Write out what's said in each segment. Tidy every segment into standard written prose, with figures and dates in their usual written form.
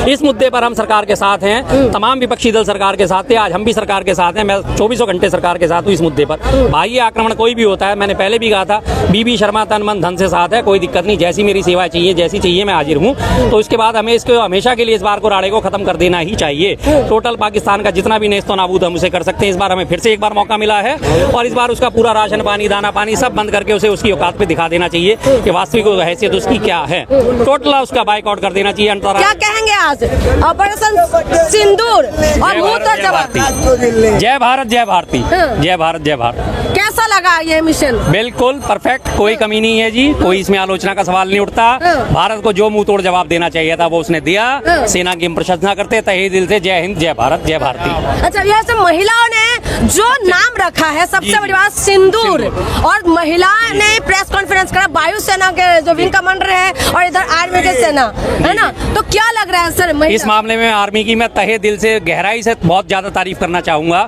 इस मुद्दे पर हम सरकार के साथ हैं, तमाम विपक्षी दल सरकार के साथ थे, आज हम भी सरकार के साथ हैं। मैं 24 घंटे सरकार के साथ हूँ इस मुद्दे पर। बाह्य आक्रमण कोई भी होता है, मैंने पहले भी कहा था, बीबी शर्मा तन मन धन से साथ है, कोई दिक्कत नहीं, जैसी मेरी सेवा चाहिए, जैसी चाहिए मैं हाजिर हूँ। तो इसके बाद हमें इसको हमेशा के लिए इस बार को राड़े को खत्म कर देना ही चाहिए। टोटल पाकिस्तान का जितना भी नेस्तो नाबूद हम उसे कर सकते हैं। इस बार हमें फिर से एक बार मौका मिला है और इस बार उसका पूरा राशन पानी, दाना पानी सब बंद करके उसे उसकी औकात पे दिखा देना चाहिए कि वास्तविक हैसियत उसकी क्या है। टोटल उसका बाइकआउट कर देना चाहिए। क्या कहेंगे आज ऑपरेशन सिंदूर और मुंह तोड़ जवाब? जय भारत जय भारती, जय भारत जय भारत। कैसा लगा ये मिशन? बिल्कुल परफेक्ट, कोई कमी नहीं है जी, कोई इसमें आलोचना का सवाल नहीं उठता। भारत को जो मुंह तोड़ जवाब देना चाहिए था वो उसने दिया। सेना की हम प्रशंसा करते हैं तहे दिल से। जय हिंद जय भारत जय भारती। अच्छा, यह सब महिलाओं ने जो नाम रखा है सबसे बड़ी बात सिंदूर, और महिला ने प्रेस कॉन्फ्रेंस करा, वायुसेना के जो विंग कमांडर है और इधर आर्मी के सेना है ना, तो क्या लग रहा है सर? इस मामले में आर्मी की मैं तहे दिल से गहराई से बहुत ज्यादा तारीफ करना चाहूंगा।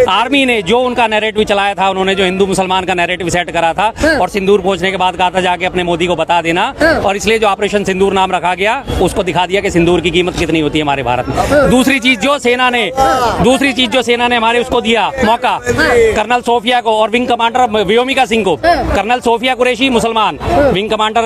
आर्मी ने जो उनका नैरेटिव चलाया था, उन्होंने जो हिंदू मुसलमान का नैरेटिव सेट करा था और सिंदूर पहुंचने के बाद कहा था जाके अपने मोदी को बता देना, और इसलिए जो ऑपरेशन सिंदूर नाम रखा गया उसको दिखा दिया कि सिंदूर की कीमत कितनी होती है हमारे भारत में। दूसरी चीज जो सेना ने हमारे उसको दिया मौका, कर्नल सोफिया को और विंग कमांडर व्योमिका सिंह को, कर्नल सोफिया कुरैशी मुसलमान, विंग कमांडर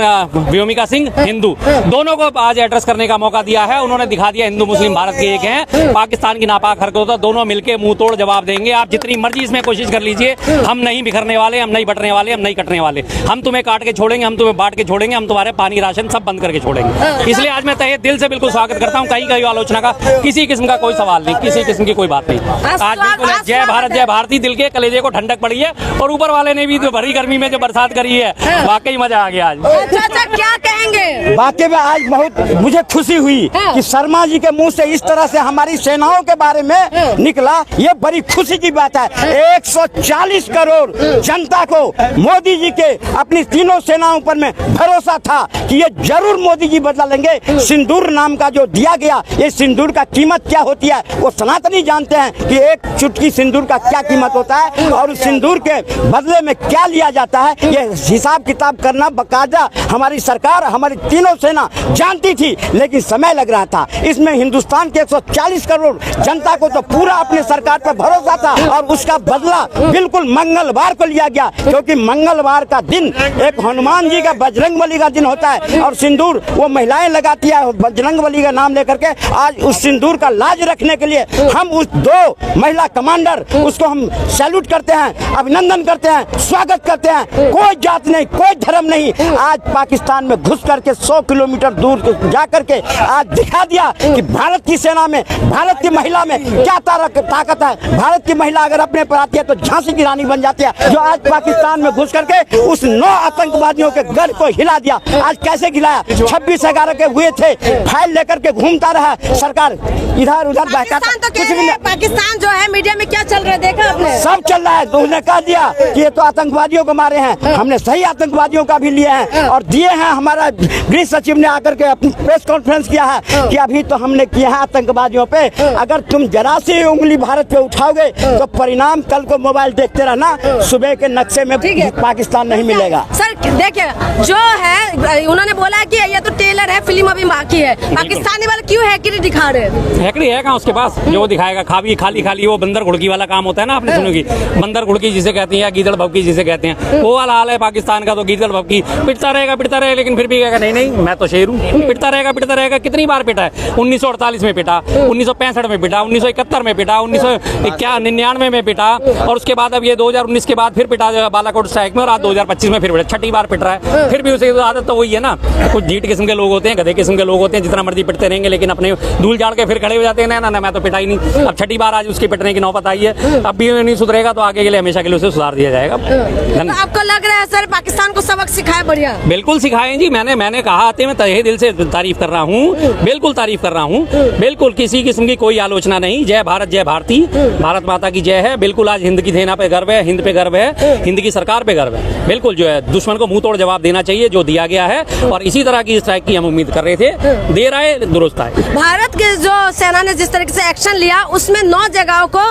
व्योमिका सिंह हिंदू, दोनों को आज एड्रेस करने का मौका दिया है। उन्होंने दिखा दिया हिंदू मुस्लिम भारत के एक हैं। पाकिस्तान की नापाक हरकतों दोनों मिलकर मुंह तोड़ जवाब देंगे। आप जितनी मर्जी इसमें कोशिश कर लीजिए, हम नहीं बिखरने वाले, हम नहीं बटने वाले, हम नहीं कटने वाले। हम तुम्हें काट के छोड़ेंगे, हम तुम्हें बांट के छोड़ेंगे, हम तुम्हारे पानी राशन सब बंद करके छोड़ेंगे। इसलिए आज मैं तहे दिल से बिल्कुल स्वागत करता हूँ। कहीं आलोचना का किसी किस्म का कोई सवाल नहीं, किसी किस्म की कोई बात नहीं। आज बिल्कुल जय भारत जय भारती, दिल के कलेजे को ठंडक पड़ी है और ऊपर वाले ने भी जो भरी गर्मी में जो बरसात करी है, वाकई मजा आ गया आज। अच्छा, क्या कहेंगे? वाकई में आज बहुत मुझे खुशी हुई कि शर्मा जी के मुंह से इस तरह से हमारी सेनाओं के बारे में निकला, ये बड़ी खुशी की बात है। 140 करोड़ जनता को मोदी जी के अपनी तीनों सेनाओं पर में भरोसा था कि ये जरूर मोदी जी बदला लेंगे। सिंदूर नाम का जो दिया गया, ये सिंदूर का कीमत क्या होती है वो सनातनी जानते हैं कि एक चुटकी सिंदूर का क्या कीमत होता है और उस सिंदूर के बदले में क्या लिया जाता है, ये हिसाब किताब करना बकायदा हमारी सरकार, हमारी तीनों सेना जानती थी, लेकिन समय लग रहा था। इसमें हिंदुस्तान के 140 करोड़ जनता को तो पूरा अपनी सरकार पर भरोसा था और उसका बदला बिल्कुल मंगलवार को लिया गया, क्योंकि मंगलवार का दिन एक हनुमान जी का बजरंगबली का दिन होता है और सिंदूर वो महिलाएं लगाती है। बजरंगबली का नाम लेकर के आज उस सिंदूर का लाज रखने के लिए हम उस 2 महिला कमांडर उसको हम सैल्यूट करते हैं, अभिनंदन करते हैं, स्वागत करते हैं। कोई जात नहीं, कोई धर्म नहीं, आज पाकिस्तान में घुस करके 100 किलोमीटर दूर जा करके आज दिखा दिया कि भारत की सेना में, भारत की महिला में क्या ताकत है। भारत की महिला अगर अपने पर आती है तो झांसी की रानी बन जाती है। जो आज पाकिस्तान में घुस करके उस 9 आतंकवादियों के गढ़ को हिला दिया। आज कैसे हिलाया? 26/11 के हुए थे, फाइल लेकर के घूमता रहा सरकार, इधर उधर बहकाता। कुछ भी नहीं। पाकिस्तान जो है मीडिया में क्या चल रहा है देखा आपने? सब चल रहा है। उसने कह दिया कि ये तो आतंकवादियों को मारे हैं, हमने सही आतंकवादियों का भी लिए हैं और दिए हैं। हमारा गृह सचिव ने आकर के अपनी प्रेस कॉन्फ्रेंस किया है कि अभी तो हमने किया है आतंकवादियों पे, अगर तुम जरा सी उंगली भारत पे उठाओगे तो परिणाम कल को मोबाइल देखते रहना, सुबह के नक्शे में पाकिस्तान नहीं मिलेगा। सर देखिए, जो है उन्होंने बोला कि ये तो टेलर है, फिल्म अभी बाकी है। पाकिस्तानी वाले क्यों हैकरी दिखा रहे हैं? हैकरी है कहाँ उसके पास जो वो दिखाएगा? खाली वो बंदर घुड़की वाला काम होता है ना, आपने सुनोगी बंदर घुड़की जिसे कहते हैं या गीदड़ भवकी जिसे कहते हैं, वो वाला हाल है पाकिस्तान का। तो गीदड़ भवकी पिटता रहेगा लेकिन फिर भी कहेगा नहीं मैं तो शेर हूँ। पिटता रहेगा। कितनी बार पिटा है? 1948 में पिटा, 1965 में पिटा, 1971 में पिटा, 1999 में पिटा और उसके बाद अब ये 2019 के बाद फिर पिटा बालाकोट स्ट्राइक में और आज 2025 में फिर पिटा, 6ठी बार पिट रहा है। फिर भी उसे आदत तो वही है ना। कुछ ढीठ किस्म के लोग होते हैं, गधे किस्म के लोग होते हैं, जितना मर्जी पिटते रहेंगे लेकिन अपने धूल झाड़ के फिर खड़े हो जाते हैं ना मैं तो पिटा ही नहीं। अब 6ठी बार आज उसके पिटने की नौबत आई है। अब भी नहीं सुधरेगा तो आगे के लिए हमेशा के लिए उसे सुधार दिया जाएगा। तो आपको लग रहा है सर पाकिस्तान को सबक सिखाए? बढ़िया, बिल्कुल सिखाएं जी। मैंने कहा आते मैं तहे दिल से तारीफ कर रहा हूँ, बिल्कुल तारीफ कर रहा हूँ, बिल्कुल किसी किस्म की कोई आलोचना नहीं। जय भारत जय भारती, भारत माता की जय है। बिल्कुल आज हिंद की सेना पे गर्व है, हिंद पे गर्व है, हिंद की सरकार पे गर्व है। बिल्कुल जो है दुश्मन दुश्मन को मुंह तोड़ जवाब देना चाहिए जो दिया गया है, और इसी तरह की स्ट्राइक की हम उम्मीद कर रहे थे। दे रहा है, दुरुस्त है। भारत के जो सेना ने जिस तरीके से एक्शन लिया उसमें 9 जगहों को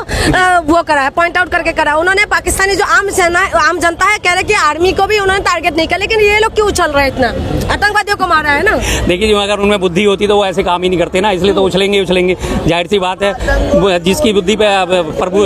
वो करा है, पॉइंट आउट करके करा। उन्होंने पाकिस्तानी जो आम जनता है कह रहे कि आर्मी को भी उन्होंने टारगेट नहीं किया, लेकिन ये लोग क्यों उछल रहे हैं इतना? आतंकवादियों को मारा है ना। देखिए जी, अगर उनमें बुद्धि होती तो वो ऐसे काम ही नहीं करते ना, इसलिए तो उछलेंगे। जाहिर सी बात है, जिसकी बुद्धि पे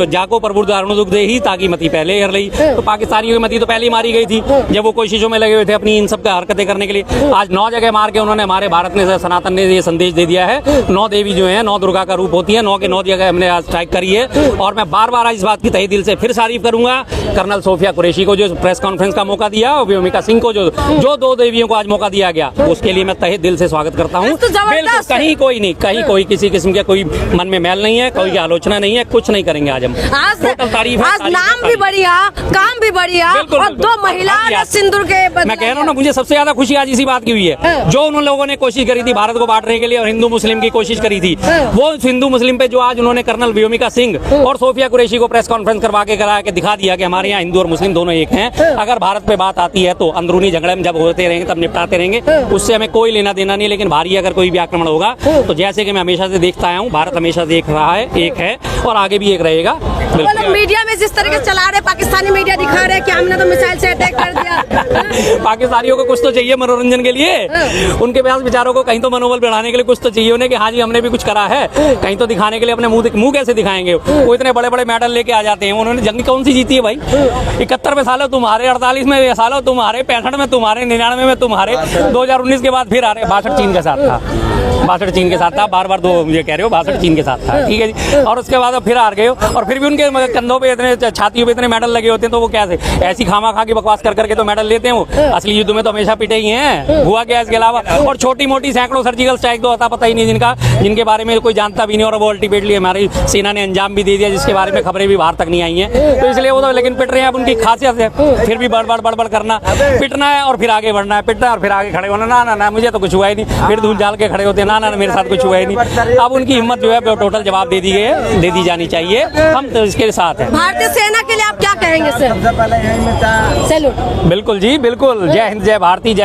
जाको प्रभु दुख दे ही ताकि मती पहले हर ली। तो पाकिस्तानियों की मती तो पहले ही मारी गई थी जब वो कोशिशों में लगे हुए थे अपनी इन सब हरकतें करने के लिए। आज 9 जगह मार के उन्होंने, हमारे भारत ने, सनातन ने ये संदेश दे दिया है, 9 देवी जो है 9 दुर्गा का रूप होती है, 9 के 9 जगह हमने आज स्ट्राइक करी है। और मैं बार बार इस बात की तहे दिल से फिर तारीफ करूंगा कर्नल सोफिया कुरैशी को जो प्रेस कॉन्फ्रेंस का मौका दिया, और व्योमिका सिंह को जो 2 देवियों को आज मौका दिया गया, उसके लिए मैं तहे दिल से स्वागत करता हूँ। बिल्कुल, कहीं कोई नहीं, कहीं कोई किसी किस्म के कोई मन में मैल नहीं है, कोई आलोचना नहीं है, कुछ नहीं करेंगे आज हम। टोटल तारीफ है। आज नाम भी बढ़िया, काम भी बढ़िया, और 2 महिला ने सिंदूर के मैं कह रहा हूँ ना, मुझे सबसे ज्यादा खुशी आज इसी बात की हुई है, जो उन लोगों ने कोशिश करी थी भारत को बांटने के लिए और हिंदू मुस्लिम की कोशिश करी थी, वो हिंदू मुस्लिम पे जो आज उन्होंने कर्नल व्योमिका सिंह और सोफिया कुरैशी को प्रेस कॉन्फ्रेंस करा के दिखा दिया कि हमारे यहाँ हिंदू और मुस्लिम दोनों एक हैं। अगर भारत पे बात आती है तो अंदरूनी झगड़े में जब होते रहेंगे तब निपटाते रहेंगे, उससे हमें कोई लेना देना नहीं। लेकिन भारी अगर कोई भी आक्रमण होगा तो जैसे कि मैं हमेशा से देखता आया हूँ, भारत हमेशा से एक रहा है, एक है और आगे भी एक रहेगा। मीडिया में जिस तरीके से चला रहे, पाकिस्तानी मीडिया दिखा रहे कि हमने तो मिसाइल से अटैक कर दिया। पाकिस्तानियों को कुछ तो चाहिए मनोरंजन के लिए, उनके पास बेचारों को कहीं तो मनोबल बढ़ाने के लिए कुछ तो चाहिए उन्हें कि हाँ जी हमने भी कुछ करा है, कहीं तो दिखाने के लिए। अपने मुंह कैसे दिखाएंगे? वो इतने बड़े बड़े मेडल लेके आ जाते हैं। उन्होंने जंग कौन सी जीती है भाई? 71 में सालों तुम्हारे, 48 में सालों तुम्हारे, 65 में तुम्हारे, 99 में तुम्हारे, 2019 के बाद फिर आ रहे। 62 चीन के साथ था, 62 चीन के साथ था, बार दो मुझे कह रहे हो, 62 चीन के साथ था, ठीक है जी। और उसके बाद फिर हार गए, और फिर भी उनके कंधों पे इतने, छातियों पे इतने मेडल लगे होते हैं, तो वो कैसे ऐसी खामा खा की बकवास कर करके तो मेडल लेते हैं। वो असली युद्ध में तो हमेशा पिटे ही हैं, हुआ क्या इसके अलावा? और छोटी मोटी सैकड़ों सर्जिकल स्ट्राइक तो आता पता ही नहीं जिनके बारे में कोई जानता भी नहीं, और वो अल्टीमेटली हमारी सेना ने अंजाम भी दे दिया, जिसके बारे में खबरें भी बाहर तक नहीं आई हैं। तो इसलिए वो तो लेकिन पिट रहे हैं, अब उनकी खासियत है फिर भी बड़बड़ करना, पिटना है और फिर आगे बढ़ना है, पिटना और फिर आगे खड़े होना। ना मुझे तो कुछ हुआ ही नहीं, फिर धूल जाल के खड़े होते हैं, ना मेरे साथ कुछ हुआ ही नहीं। अब उनकी हिम्मत जो है टोटल जवाब दे दी गई है, दे दी जानी चाहिए, हम तो इसके साथ हैं। भारतीय सेना के लिए आप क्या कहेंगे सर? सैल्यूट। बिल्कुल जी, बिल्कुल। जय हिंद, जय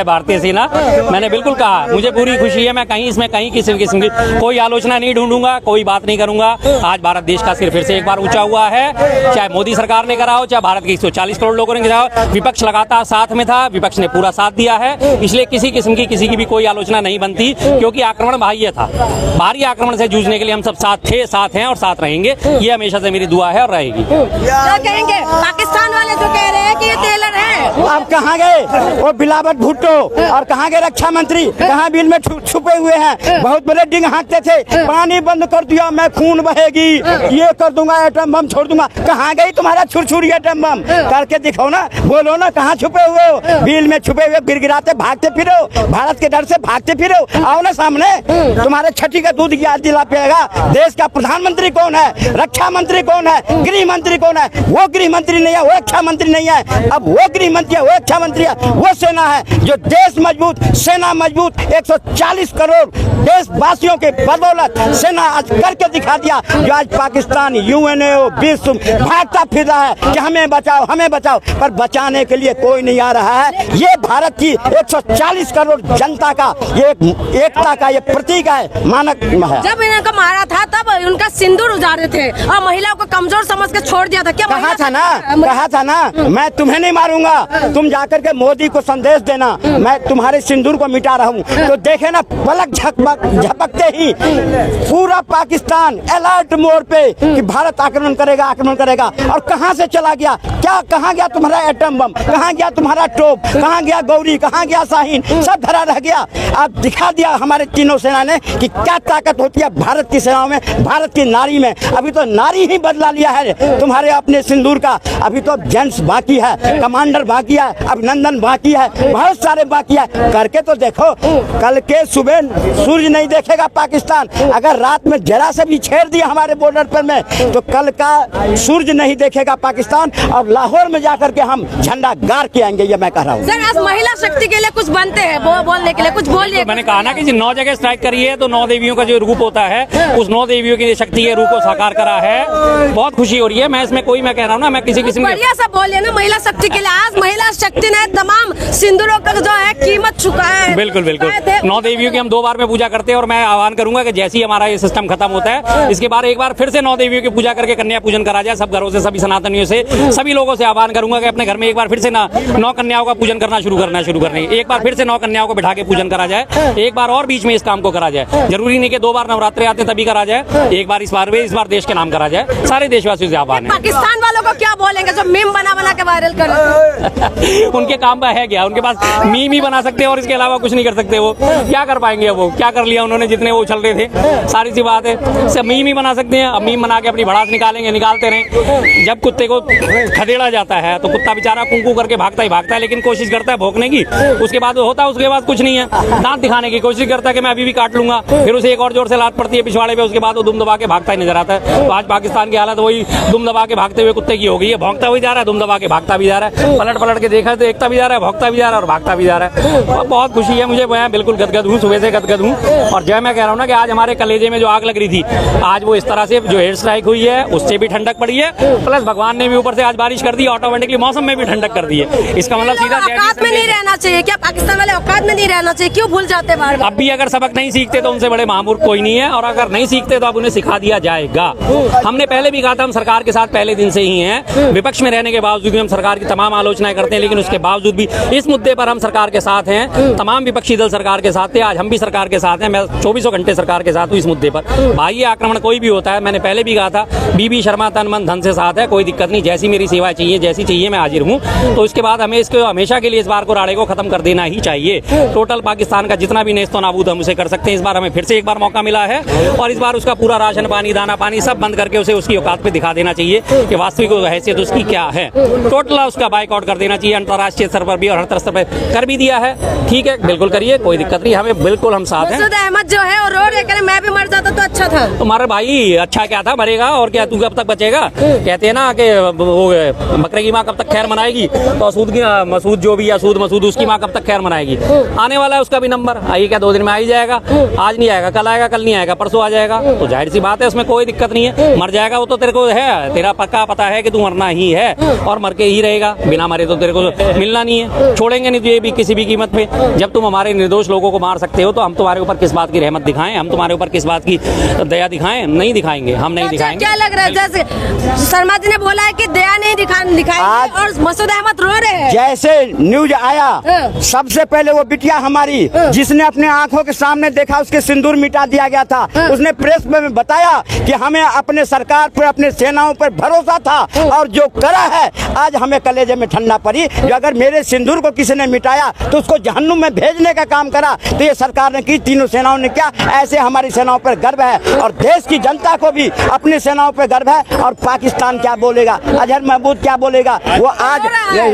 भारतीय सेना। मैंने बिल्कुल कहा, मुझे पूरी खुशी है। मैं कहीं किसी किस्म की कोई आलोचना नहीं ढूंढूंगा, कोई बात नहीं करूंगा। आज भारत देश का सिर फिर से एक बार ऊंचा हुआ है, चाहे मोदी सरकार ने करा हो, चाहे भारत के 140 करोड़ लोगों ने करा हो। विपक्ष लगातार साथ में था, विपक्ष ने पूरा साथ दिया है, इसलिए किसी किस्म की किसी की भी कोई आलोचना नहीं बनती, क्योंकि आक्रमण बाह्य था। बाहरी आक्रमण से जूझने के लिए हम सब साथ थे, साथ हैं और साथ रहेंगे। ये हमेशा से मेरी दुआ है और रहेगी। क्या कहेंगे पाकिस्तान वाले जो कह रहे हैं कि ये टेलर है? अब कहाँ गए वो बिलावल भुट्टो, और कहाँ गए रक्षा मंत्री? कहाँ बिल में छुपे हुए हैं? बहुत बड़े डिंग हाँकते थे, पानी बंद कर दिया, मैं खून बहेगी, ये कर दूंगा, एटम बम छोड़ दूंगा। कहाँ गई तुम्हारा छुरछुरी एटम बम? करके दिखाओ ना, बोलो ना, कहाँ छुपे हुए हो? बिल में छुपे हुए गिड़गिड़ाते भागते फिरो, भारत के डर से भागते फिरो। आओ ना सामने, तुम्हारे छठी का दूध याद दिला पाएगा। देश का प्रधानमंत्री कौन है? रक्षा मंत्री कौन है? गृह मंत्री कौन है? वो गृह मंत्री नहीं है, वो रक्षा मंत्री नहीं है, अब वो गृह मंत्री है, वो रक्षा मंत्री है, वो सेना है। जो देश मजबूत, सेना मजबूत, 140 करोड़ देशवासियों के बदौलत सेना आज करके दिखा दिया। जो आज पाकिस्तान, यूएनओ, विश्व भागता फिर रहा है कि हमें बचाओ, हमें बचाओ, पर बचाने के लिए कोई नहीं आ रहा है। ये भारत की 140 करोड़ जनता का ये एकता का ये प्रतीक है, मानक है। जब इनको मारा था तब उनका सिंदूर उजाड़े थे और महिलाओं को कमजोर समझ के छोड़ दिया था। क्या कहा था ना मैं तुम्हें नहीं मारूंगा, तुम जाकर के मोदी को संदेश देना मैं तुम्हारे सिंदूर को मिटा रहा हूँ। तो देखे ना, पलक झपकते ही पूरा पाकिस्तान अलर्ट मोड पे कि भारत आक्रमण करेगा। और कहाँ से चला गया? क्या कहाँ गया तुम्हारा एटम बम? कहाँ गया तुम्हारा टोप? कहाँ गया गौरी? कहाँ गया शाहीन? सब धरा रह गया। अब दिखा दिया हमारे तीनों सेना ने कि क्या ताकत होती है भारत की सेनाओं में, भारत की नारी में। अभी तो नारी ही बदला लिया है तुम्हारे अपने सिंदूर का। अभी तो जेंट्स बाकी है, कमांडर बाकी है, अभिनंदन बाकी है, बहुत सारे बाकी है। करके तो देखो, कल के सुबह सूर्य नहीं देखेगा पाकिस्तान। अगर रात में जरा से भी छेड़ दिया हमारे बॉर्डर पर में, तो कल का सूर्य नहीं देखेगा पाकिस्तान, और लाहौर में जाकर के हम झंडा गाड़ के आएंगे। ये मैं कह रहा हूँ। सर, आज महिला शक्ति के लिए कुछ बनते हैं, बोलने के लिए कुछ बोलिए। मैंने कहा ना कि 9 जगह स्ट्राइक करी है, तो 9 देवियों का जो रूप होता है, उस 9 देवियों देवियों की शक्ति है, रूह को साकार करा है। बहुत खुशी हो रही है। मैं इसमें कोई, मैं कह रहा हूँ ना, मैं किसी किस्म बढ़िया सा बोलिए ना महिला शक्ति के लिए। आज महिला शक्ति ने तमाम सिंदूरों का जो है कीमत चुकाया है। बिल्कुल बिल्कुल। 9 देवियों की हम 2 बार में पूजा करते हैं और मैं आह्वान करूंगा कि जैसे ही हमारा ये सिस्टम खत्म होता है, इसके बाद एक बार फिर से 9 देवियों की पूजा करके कन्या पूजन करा जाए। सब घरों से, सभी सनातनियों से, सभी लोगों से आह्वान करूंगा कि अपने घर में एक बार फिर से 9 कन्याओं का पूजन करना शुरू करने, एक बार फिर से 9 कन्याओं को बिठा के पूजन करा जाए। एक बार और बीच में इस काम को करा जाए। जरूरी नहीं कि 2 बार नवरात्रि आते तभी करा जाए, एक बार इस बार देश के नाम करा जाए। सारे देशवासियों से आह्वान है। पाकिस्तान वालों को क्या बोलेंगे जो मीम बना बना के वायरल कर उनके काम में है क्या? उनके पास मीम ही बना सकते हैं और इसके अलावा कुछ नहीं कर सकते। वो क्या कर पाएंगे? वो क्या कर लिया उन्होंने? जितने वो उछल रहे थे, सारी सी बात है। सब मीम ही बना सकते हैं। अब मीम बना के अपनी भड़ास निकालते रहे। जब कुत्ते को खदेड़ा जाता है तो कुत्ता बेचारा कुंकू करके भागता ही भागता है, लेकिन कोशिश करता है भौंकने की। उसके बाद होता है, उसके बाद कुछ नहीं है। दांत दिखाने की कोशिश करता है कि मैं अभी भी काट लूंगा, फिर उसे एक और जोर से लात पड़ती है पिछवाड़े पे। उसके बाद वो दुम दबा के भागता ही नजर आता है। तो आज पाकिस्तान की हालत वही दुम दबा के भागते हुए कुत्ते की हो गई है। भौंकता भी जा रहा है, दुम दबा के भागता भी जा रहा है, पलट के देखता भी जा रहा है, भौंकता भी जा रहा है और भागता भी जा रहा है। बहुत खुशी है मुझे। मैं बिल्कुल गदगद हूँ, सुबह से गदगद हूँ। और जय, मैं कह रहा हूँ ना कि आज हमारे कलेजे में जो आग लग रही थी, आज वो इस तरह से जो एयर स्ट्राइक हुई है उससे भी ठंडक पड़ी है। प्लस भगवान ने भी ऊपर से आज बारिश कर दी, ऑटोमेटिकली मौसम में भी ठंडक कर दी है। इसका मतलब सीधा औकात में नहीं रहना चाहिए क्या? पाकिस्तान वाले औकात में नहीं रहना चाहिए, क्यों भूल जाते बार बार? अब भी अगर सबक नहीं सीखते तो उनसे बड़े महामूर्ख कोई नहीं है, और अगर नहीं सीखते तो अब उन्हें सिखा दिया जाएगा। हमने पहले भी कहा था, हम सरकार के साथ पहले दिन से ही हैं। विपक्ष में रहने के बावजूद भी हम सरकार की तमाम आलोचनाएं करते हैं, लेकिन उसके बावजूद भी इस मुद्दे पर हम सरकार के साथ हैं। तमाम विपक्षी दल सरकार के साथ थे, आज हम भी सरकार के साथ हैं। मैं 24 घंटे सरकार के साथ हूँ इस मुद्दे पर। बाह्य आक्रमण कोई भी होता है, मैंने पहले भी कहा था, बीबी शर्मा तन मन धन से साथ है, कोई दिक्कत नहीं। जैसी मेरी सेवा चाहिए, जैसी चाहिए मैं हाजिर हूँ। तो इसके बाद हमें इसको हमेशा के लिए इस बार को राड़े को खत्म कर देना ही चाहिए। टोटल पाकिस्तान का जितना भी नेस्तो नाबूद हम उसे कर सकते हैं। इस बार हमें फिर से एक बार मौका मिला है और इस बार उसका पूरा राशन पानी, दाना पानी सब बंद करके उसे उसकी औकात पे दिखा देना चाहिए कि वास्तविक हैसियत उसकी क्या है। टोटल उसका बाइकआउट कर देना चाहिए, अंतर्राष्ट्रीय स्तर पर भी और हर स्तर पर कर भी दिया है। ठीक है, बिल्कुल करिए, कोई दिक्कत नहीं, हमें बिल्कुल हम साथ हैं। मसूद अहमद जो है और रोड लेकर मैं भी मर जाता तो अच्छा था। तुम्हारे भाई अच्छा क्या था, मरेगा और क्या, तू कब तक बचेगा? कहते हैं ना कि वो बकरे की माँ कब तक खैर मनाएगी, तो मसूद जो भी मसूद उसकी माँ कब तक खैर मनाएगी। आने वाला है उसका भी नंबर, आइए क्या 2 दिन में आ ही जाएगा। आज नहीं आएगा, कल आएगा, कल नहीं आएगा, परसों आ जाएगा। तो जाहिर सी बात है, उसमें कोई दिक्कत नहीं है। मर जाएगा वो तो तेरे को है, तेरा पक्का पता है कि तू मरना ही है और मर के ही रहेगा। बिना मरे तो तेरे को मिलना नहीं है, छोड़ेंगे नहीं तुझे भी किसी भी कीमत पे। जब तुम हमारे निर्दोष लोगों को मार सकते हो तो हम तुम्हारे ऊपर किस बात की रहमत दिखाएं, हम तुम्हारे ऊपर किस बात की दया दिखाएं? नहीं दिखाएंगे, हम नहीं दिखाएंगे। क्या लग रहा है, जैसे शर्मा जी ने बोला है कि दया नहीं दिखाएंगे और मसूद अहमद रो रहे हैं। जैसे न्यूज आया, सबसे पहले वो बिटिया हमारी जिसने अपने आंखों के सामने देखा उसके सिंदूर मिटा दिया गया था, उसने प्रेस में बताया कि हमें अपने सरकार पर, अपने सेनाओं पर भरोसा था और जो करा है आज हमें कलेजे में ठंडा पड़ी। जो अगर मेरे सिंदूर को किसी ने मिटाया तो उसको जहन्नुम में भेजने का काम करा, तो ये सरकार ने की, तीनों सेनाओं ने क्या। ऐसे हमारी सेनाओं पर गर्व है और देश की जनता को भी अपनी सेनाओं पर गर्व है। और पाकिस्तान क्या बोलेगा, अजहर महमूद क्या बोलेगा? वो आज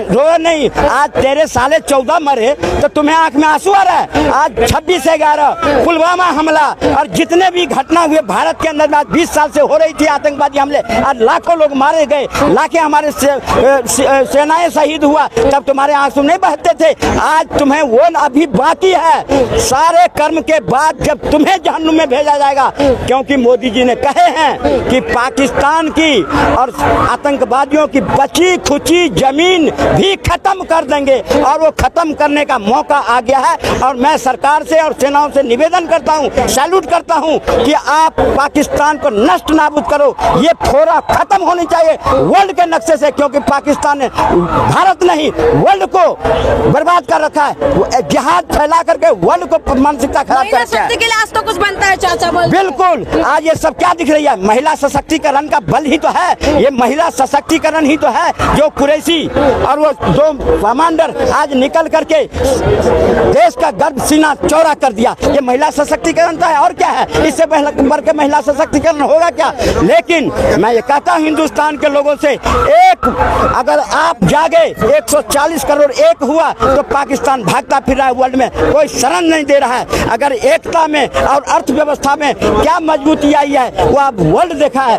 रो नहीं, आज तेरे साले 14 मरे तो तुम्हें आंख में आंसू आ रहा है। आज 26/11 पुलवामा हमला और जितने भी घटना हुए भारत के अंदर, 20 साल से हो रही थी आतंकवादी हमले, आज लाखों लोग मारे गए, लाखें हमारे सेनाएं शहीद हुआ, तब तुम्हारे आंसू नहीं बहते थे। आज तुम्हें वो अभी बाकी है। सारे कर्म के बाद जब तुम्हें जहन्नुम में भेजा जाएगा, क्योंकि मोदी जी ने कहे हैं कि पाकिस्तान की और आतंकवादियों की बची खुची जमीन भी खत्म कर देंगे और वो खत्म करने का मौका आ गया है। और मैं सरकार से और सेनाओं से निवेदन करता हूँ, सैल्यूट करता हूँ कि आप पाकिस्तान को नष्ट नाबूद करो। ये फोरा खत्म होनी चाहिए वर्ल्ड के नक्शे से, क्योंकि पाकिस्तान ने भारत नहीं वर्ल्ड को बर्बाद कर रखा है। जिहाद फैला करके वर्ल्ड को मानसिकता खराब कर रखा है। के लिए आज तो कुछ बनता है चाचा बोल। बिल्कुल, आज ये सब क्या दिख रही है? महिला सशक्तिकरण का बल ही तो है, ये महिला सशक्तिकरण ही तो है जो कुरैशी और वो 2 कमांडर आज निकल करके देश का गर्व सीना चौड़ा कर दिया। ये महिला सशक्तिकरण तो है, और क्या है? इससे बढ़ के महिला सशक्तिकरण होगा क्या? लेकिन मैं ये कहता हूँ हिंदुस्तान के लोगों से, एक अगर आप जागे 140 करोड़ एक हुआ तो पाकिस्तान भागता फिर रहा है वर्ल्ड में, कोई शरण नहीं दे रहा है। अगर एकता में और अर्थव्यवस्था में क्या मजबूती आई है वो आप वर्ल्ड देखा है,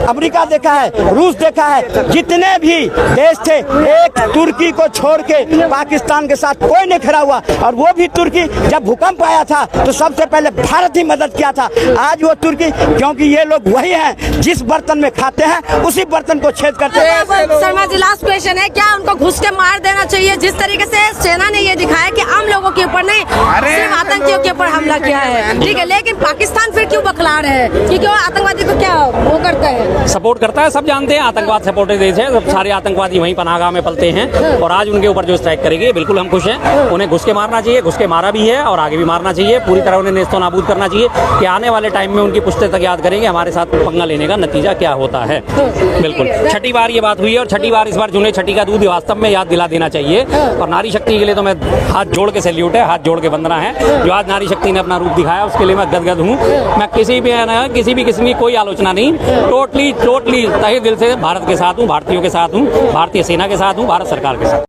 अमेरिका देखा है, रूस देखा है, जितने भी देश थे एक तुर्की को छोड़ के पाकिस्तान के साथ कोई नहीं खड़ा हुआ। और वो भी तुर्की जब भूकंप आया था तो सबसे पहले भारत ही मदद किया था। आज वो तुर्की, क्योंकि ये लोग वही हैं जिस बर्तन में खाते हैं उसी बर्तन को छेद करते हैं। शर्मा जी, लास्ट क्वेश्चन है, क्या उनको घुस के मार देना चाहिए? जिस तरीके से सेना ने ये दिखाया कि आम लोगों के ऊपर नहीं, सिर्फ आतंकियों के ऊपर हमला किया है, ठीक है, लेकिन पाकिस्तान फिर क्यों बखला रहे हैं? क्योंकि वो आतंकवादी को क्या वो करता है, सपोर्ट करता है। सब जानते हैं आतंकवाद सपोर्टेड देश है, सब सारे आतंकवादी वहीं पनाहगाह में पलते हैं। और आज उनके ऊपर जो स्ट्राइक करेगी बिल्कुल हम खुश हैं। उन्हें घुस के मारना चाहिए, घुस के मारा भी है और आगे भी मारना चाहिए। पूरी तरह उन्हें नेस्तो नाबूद करना चाहिए कि आने वाले टाइम में उनकी पुश्ते तक याद करेंगे हमारे साथ पंगा लेने का नतीजा क्या होता है। बिल्कुल छठी बार ये बात हुई है और छठी बार इस बार जिन्हें छठी का दूध वास्तव में याद दिला देना चाहिए। और नारी शक्ति के लिए तो मैं हाथ जोड़ के सैल्यूट है, हाथ जोड़ के वंदना है। जो आज नारी शक्ति ने अपना रूप दिखाया उसके लिए मैं गदगद हूँ। मैं किसी भी किस्म की कोई आलोचना नहीं, टोटली तहे दिल से भारत के साथ हूँ, भारतीयों के साथ हूँ, भारतीय सेना के साथ हूँ, भारत सरकार के साथ।